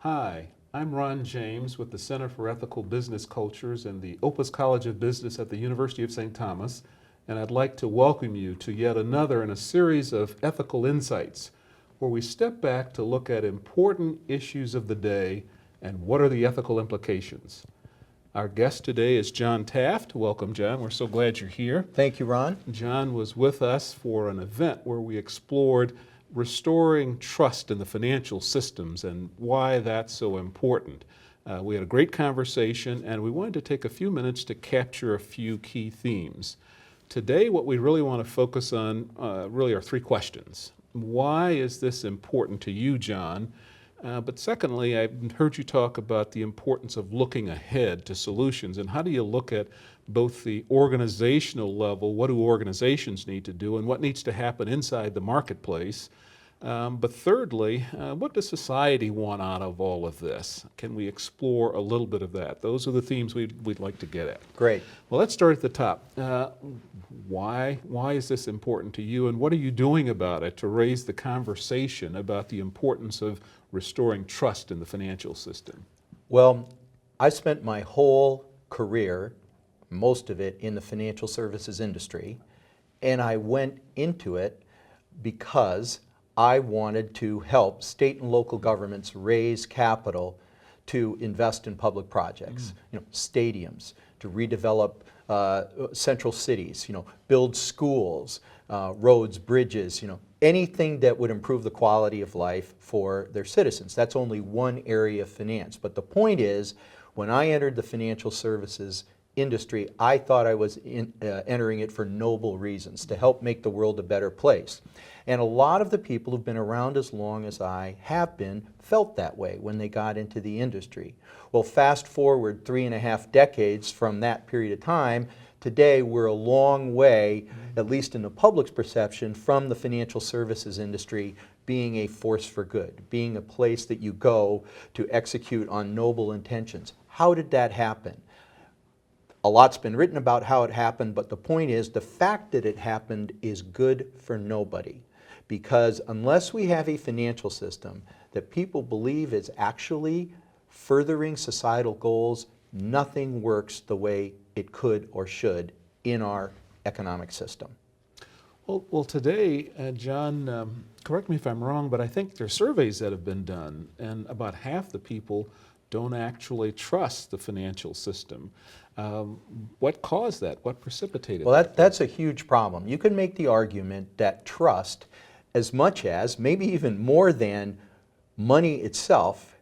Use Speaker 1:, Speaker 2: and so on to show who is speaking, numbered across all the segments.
Speaker 1: Hi, I'm Ron James with the Center for Ethical Business Cultures and the Opus College of Business at the University of St. Thomas, and I'd like to welcome you to yet another in a series of Ethical Insights, where we step back to look at important issues of the day and what are the ethical implications. Our guest today is John Taft. Welcome, John. We're so glad you're here.
Speaker 2: Thank you, Ron.
Speaker 1: John was with us for an event where we explored restoring trust in the financial systems and why that's so important. We had a great conversation, and we wanted to take a few minutes to capture a few key themes. Today, what we really want to focus on really are three questions. Why is this important to you, John? But secondly, I heard you talk about the importance of looking ahead to solutions, and how do you look at both the organizational level, what do organizations need to do, and what needs to happen inside the marketplace. But thirdly, what does society want out of all of this? Can we explore a little bit of that? Those are the themes we'd like to get at.
Speaker 2: Great.
Speaker 1: Well, let's start at the top. Why is this important to you, and what are you doing about it to raise the conversation about the importance of restoring trust in the financial system?
Speaker 2: Well, I spent my whole career, most of it, in the financial services industry, and I went into it because I wanted to help state and local governments raise capital to invest in public projects, stadiums, to redevelop central cities, build schools, roads, bridges, anything that would improve the quality of life for their citizens. That's only one area of finance. But the point is, when I entered the financial services industry, I thought I was entering it for noble reasons, to help make the world a better place. And a lot of the people who've been around as long as I have been felt that way when they got into the industry. Well, fast forward 3.5 decades from that period of time, today we're a long way, at least in the public's perception, from the financial services industry being a force for good, being a place that you go to execute on noble intentions. How did that happen? A lot's been written about how it happened, but the point is, the fact that it happened is good for nobody. Because unless we have a financial system that people believe is actually furthering societal goals, nothing works the way it could or should in our economic system.
Speaker 1: Well, today, John, correct me if I'm wrong, but I think there are surveys that have been done, and about half the people don't actually trust the financial system. What caused that? What precipitated that?
Speaker 2: Well, that's a huge problem. You can make the argument that trust, as much as, maybe even more than, money itself,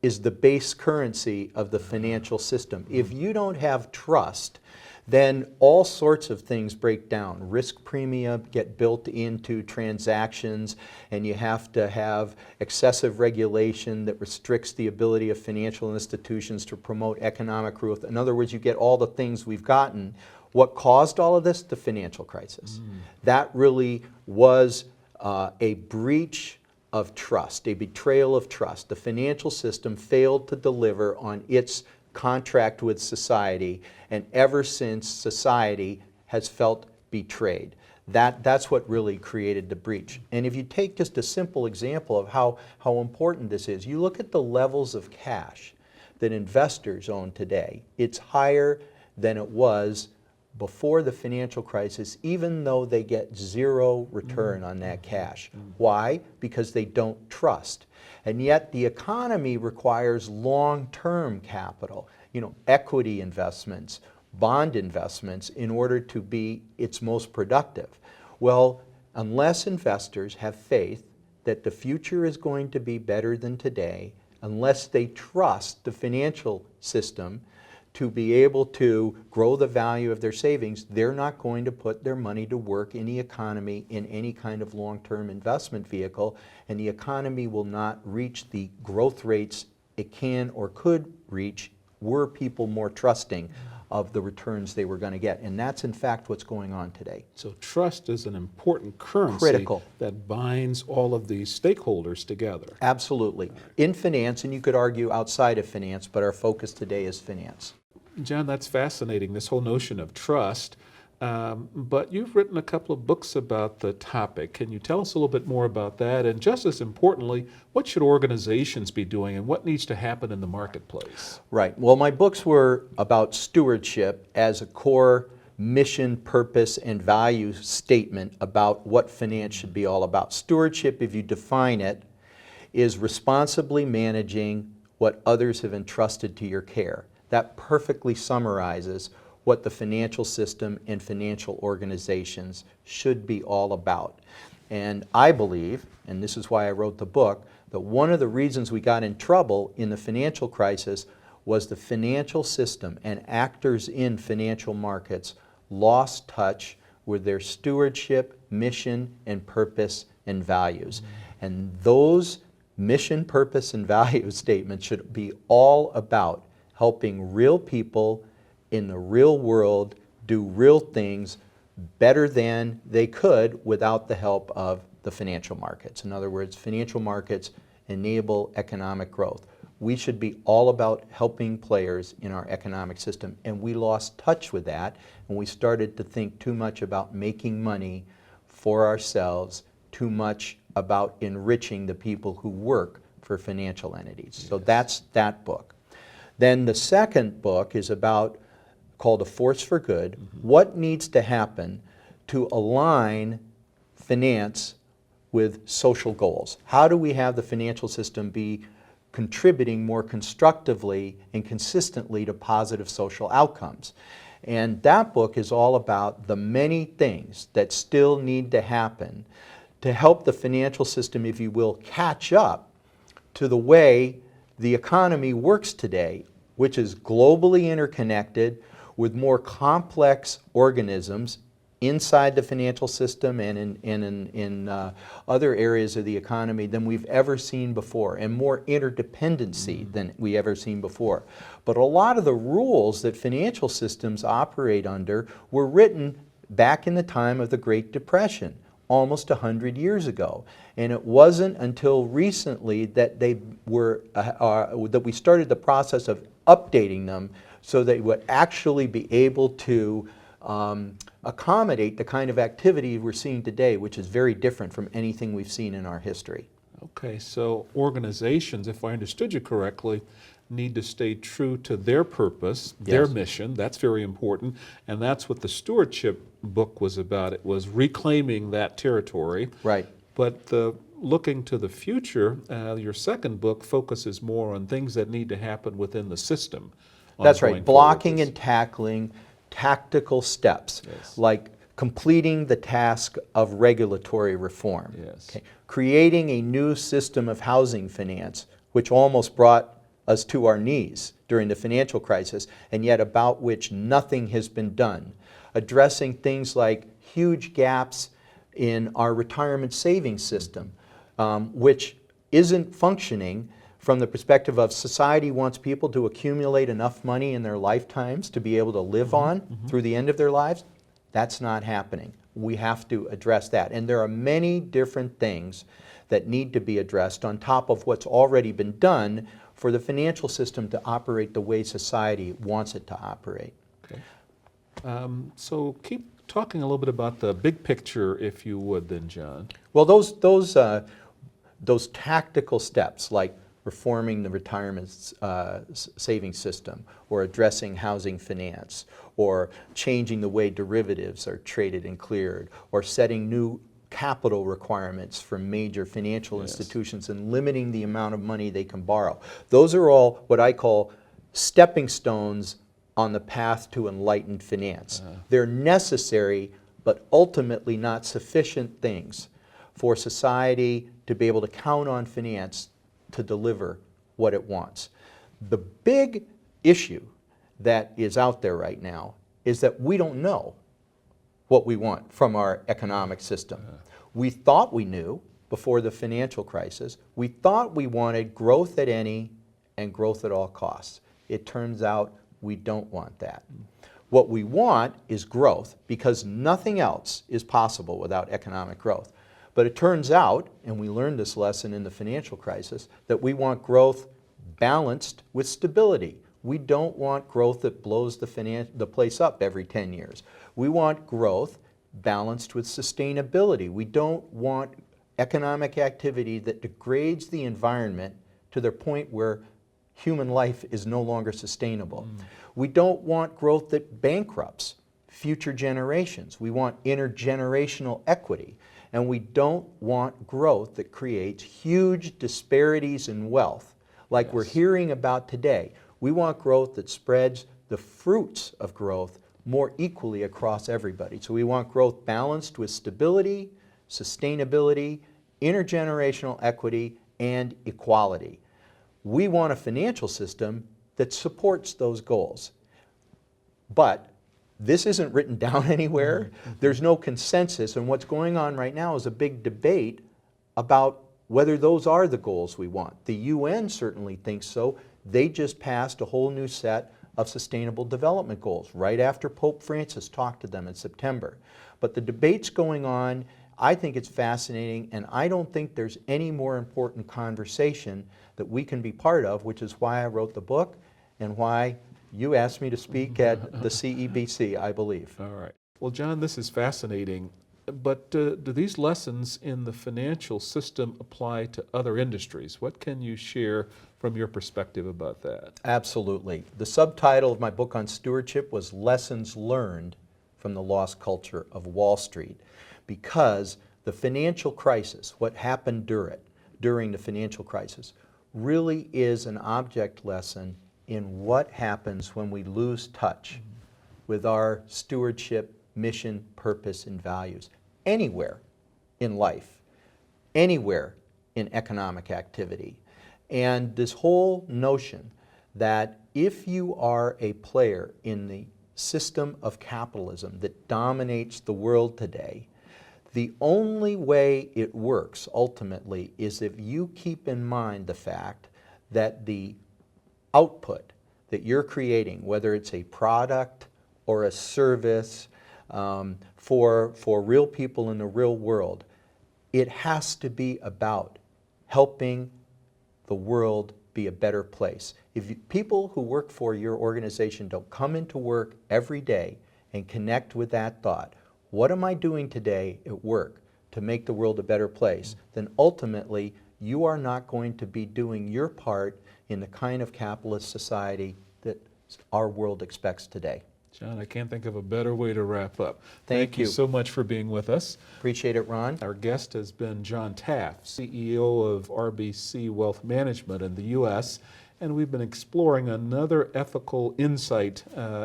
Speaker 2: is the base currency of the financial system. If you don't have trust, then all sorts of things break down. Risk premium get built into transactions, and you have to have excessive regulation that restricts the ability of financial institutions to promote economic growth. In other words, you get all the things we've gotten. What caused all of this? The financial crisis. That really was a breach of trust, a betrayal of trust. The financial system failed to deliver on its contract with society, and ever since, society has felt betrayed. That's what really created the breach. And if you take just a simple example of how important this is, you look at the levels of cash that investors own today. It's higher than it was before the financial crisis, even though they get zero return on that cash. Why? Because they don't trust. And yet the economy requires long-term capital, equity investments, bond investments, in order to be its most productive. Well, unless investors have faith that the future is going to be better than today, unless they trust the financial system to be able to grow the value of their savings, they're not going to put their money to work in the economy in any kind of long-term investment vehicle, and the economy will not reach the growth rates it can or could reach were people more trusting of the returns they were going to get. And that's in fact what's going on today.
Speaker 1: So trust is an important currency.
Speaker 2: Critical.
Speaker 1: That binds all of these stakeholders together.
Speaker 2: Absolutely. In finance, and you could argue outside of finance, but our focus today is finance.
Speaker 1: John, that's fascinating, this whole notion of trust. But you've written a couple of books about the topic. Can you tell us a little bit more about that? And just as importantly, what should organizations be doing and what needs to happen in the marketplace?
Speaker 2: Right. Well, my books were about stewardship as a core mission, purpose, and value statement about what finance should be all about. Stewardship, if you define it, is responsibly managing what others have entrusted to your care. That perfectly summarizes what the financial system and financial organizations should be all about. And I believe, and this is why I wrote the book, that one of the reasons we got in trouble in the financial crisis was the financial system and actors in financial markets lost touch with their stewardship, mission, and purpose and values. And those mission, purpose, and value statements should be all about helping real people in the real world do real things better than they could without the help of the financial markets. In other words, financial markets enable economic growth. We should be all about helping players in our economic system, and we lost touch with that, and we started to think too much about making money for ourselves, too much about enriching the people who work for financial entities. Yes. So that's that book. Then the second book is called A Force for Good. What needs to happen to align finance with social goals? How do we have the financial system be contributing more constructively and consistently to positive social outcomes? And that book is all about the many things that still need to happen to help the financial system, if you will, catch up to the way the economy works today, which is globally interconnected with more complex organisms inside the financial system and in other areas of the economy than we've ever seen before, and more interdependency than we ever seen before. But a lot of the rules that financial systems operate under were written back in the time of the Great Depression, almost 100 years ago. And it wasn't until recently that that we started the process of updating them so they would actually be able to accommodate the kind of activity we're seeing today, which is very different from anything we've seen in our history.
Speaker 1: Okay, so organizations, if I understood you correctly, need to stay true to their purpose, their mission. That's very important, and that's what the stewardship book was about. It was reclaiming that territory.
Speaker 2: Right.
Speaker 1: But looking to the future, your second book focuses more on things that need to happen within the system.
Speaker 2: That's right, blocking and tackling tactical steps, like completing the task of regulatory reform, creating a new system of housing finance, which almost brought us to our knees during the financial crisis, and yet about which nothing has been done, addressing things like huge gaps in our retirement savings system, which isn't functioning from the perspective of society wants people to accumulate enough money in their lifetimes to be able to live on through the end of their lives. That's not happening. We have to address that. And there are many different things that need to be addressed on top of what's already been done for the financial system to operate the way society wants it to operate.
Speaker 1: Okay. So keep talking a little bit about the big picture, if you would, then, John.
Speaker 2: Well, those tactical steps, like reforming the retirement savings system, or addressing housing finance, or changing the way derivatives are traded and cleared, or setting new capital requirements for major financial institutions and limiting the amount of money they can borrow. Those are all what I call stepping stones on the path to enlightened finance. They're necessary, but ultimately not sufficient things for society to be able to count on finance to deliver what it wants. The big issue that is out there right now is that we don't know what we want from our economic system. We thought we knew before the financial crisis. We thought we wanted growth at any and growth at all costs. It turns out we don't want that. What we want is growth, because nothing else is possible without economic growth. But it turns out, and we learned this lesson in the financial crisis, that we want growth balanced with stability. We don't want growth that blows the place up every 10 years. We want growth balanced with sustainability. We don't want economic activity that degrades the environment to the point where human life is no longer sustainable. We don't want growth that bankrupts future generations. We want intergenerational equity. And we don't want growth that creates huge disparities in wealth like we're hearing about today. We want growth that spreads the fruits of growth more equally across everybody. So we want growth balanced with stability, sustainability, intergenerational equity, and equality. We want a financial system that supports those goals. But this isn't written down anywhere. There's no consensus, and what's going on right now is a big debate about whether those are the goals we want. The UN certainly thinks so. They just passed a whole new set of sustainable development goals right after Pope Francis talked to them in September. But the debate's going on. I think it's fascinating, and I don't think there's any more important conversation that we can be part of, which is why I wrote the book and why you asked me to speak at the CEBC, I believe.
Speaker 1: All right. Well, John, this is fascinating, but do these lessons in the financial system apply to other industries? What can you share from your perspective about that?
Speaker 2: Absolutely. The subtitle of my book on stewardship was Lessons Learned from the Lost Culture of Wall Street, because the financial crisis, what happened during the financial crisis, really is an object lesson in what happens when we lose touch with our stewardship, mission, purpose, and values anywhere in life, anywhere in economic activity. And this whole notion that if you are a player in the system of capitalism that dominates the world today, the only way it works ultimately is if you keep in mind the fact that the output that you're creating, whether it's a product or a service for real people in the real world, it has to be about helping the world be a better place. If people who work for your organization don't come into work every day and connect with that thought, what am I doing today at work to make the world a better place? Then ultimately, you are not going to be doing your part in the kind of capitalist society that our world expects today.
Speaker 1: John, I can't think of a better way to wrap up.
Speaker 2: Thank you
Speaker 1: so much for being with us.
Speaker 2: Appreciate it, Ron.
Speaker 1: Our guest has been John Taft, CEO of RBC Wealth Management in the U.S., and we've been exploring another ethical insight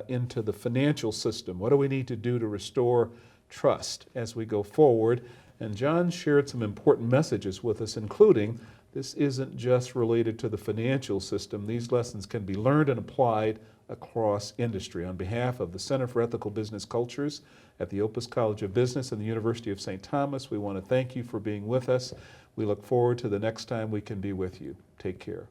Speaker 1: into the financial system. What do we need to do to restore trust as we go forward? And John shared some important messages with us, including this isn't just related to the financial system. These lessons can be learned and applied across industry. On behalf of the Center for Ethical Business Cultures at the Opus College of Business and the University of St. Thomas, we want to thank you for being with us. We look forward to the next time we can be with you. Take care.